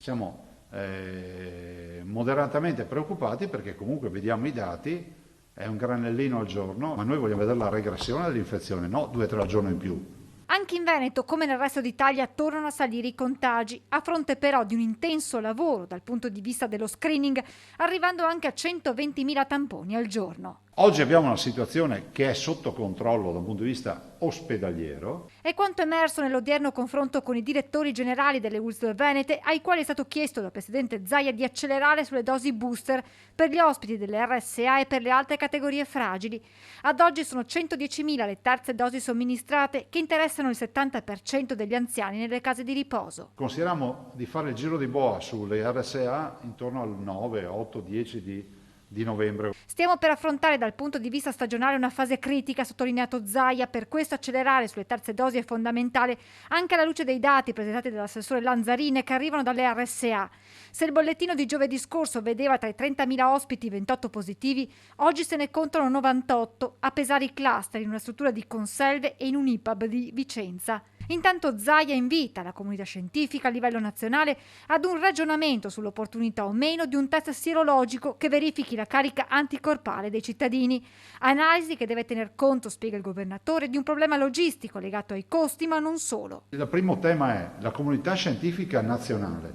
Siamo moderatamente preoccupati perché comunque vediamo i dati, è un granellino al giorno, ma noi vogliamo vedere la regressione dell'infezione, no 2 o 3 al giorno in più. Anche in Veneto, come nel resto d'Italia, tornano a salire i contagi, a fronte però di un intenso lavoro dal punto di vista dello screening, arrivando anche a 120.000 tamponi al giorno. Oggi abbiamo una situazione che è sotto controllo da un punto di vista ospedaliero. È quanto emerso nell'odierno confronto con i direttori generali delle USL venete, ai quali è stato chiesto dal presidente Zaia di accelerare sulle dosi booster per gli ospiti delle RSA e per le altre categorie fragili. Ad oggi sono 110.000 le terze dosi somministrate, che interessano il 70% degli anziani nelle case di riposo. Consideriamo di fare il giro di boa sulle RSA intorno al 9, 8, 10 di novembre. Stiamo per affrontare dal punto di vista stagionale una fase critica, ha sottolineato Zaia, per questo accelerare sulle terze dosi è fondamentale, anche alla luce dei dati presentati dall'assessore Lanzarin che arrivano dalle RSA. Se il bollettino di giovedì scorso vedeva tra i 30.000 ospiti 28 positivi, oggi se ne contano 98, a pesare i cluster in una struttura di conserve e in un IPAB di Vicenza. Intanto Zaia invita la comunità scientifica a livello nazionale ad un ragionamento sull'opportunità o meno di un test sierologico che verifichi la carica anticorpale dei cittadini. Analisi che deve tener conto, spiega il governatore, di un problema logistico legato ai costi, ma non solo. Il primo tema è la comunità scientifica nazionale,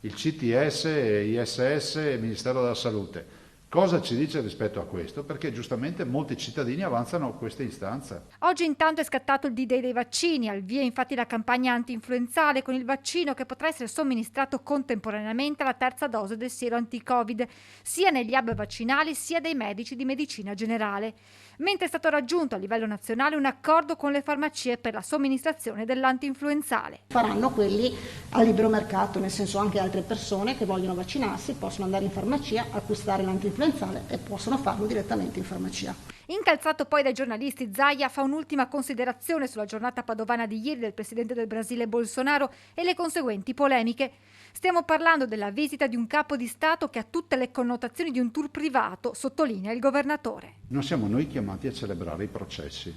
il CTS, ISS e il Ministero della Salute. Cosa ci dice rispetto a questo? Perché giustamente molti cittadini avanzano questa istanza. Oggi intanto è scattato il D-Day dei vaccini, al via infatti la campagna anti-influenzale con il vaccino che potrà essere somministrato contemporaneamente alla terza dose del siero anti-Covid, sia negli hub vaccinali sia dai medici di medicina generale. Mentre è stato raggiunto a livello nazionale un accordo con le farmacie per la somministrazione dell'anti-influenzale. Faranno quelli a libero mercato, nel senso anche altre persone che vogliono vaccinarsi possono andare in farmacia, acquistare l'anti-influenzale e possono farlo direttamente in farmacia. Incalzato poi dai giornalisti, Zaia fa un'ultima considerazione sulla giornata padovana di ieri del presidente del Brasile Bolsonaro e le conseguenti polemiche. Stiamo parlando della visita di un capo di Stato che ha tutte le connotazioni di un tour privato, sottolinea il governatore. Non siamo noi chiamati a celebrare i processi,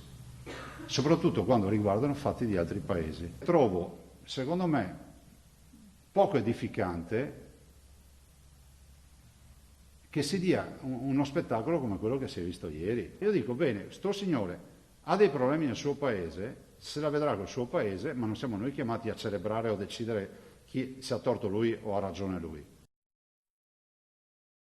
soprattutto quando riguardano fatti di altri paesi. Trovo, secondo me, poco edificante che si dia uno spettacolo come quello che si è visto ieri. Io dico, bene, sto signore ha dei problemi nel suo paese, se la vedrà col suo paese, ma non siamo noi chiamati a celebrare o decidere chi se ha torto lui o ha ragione lui.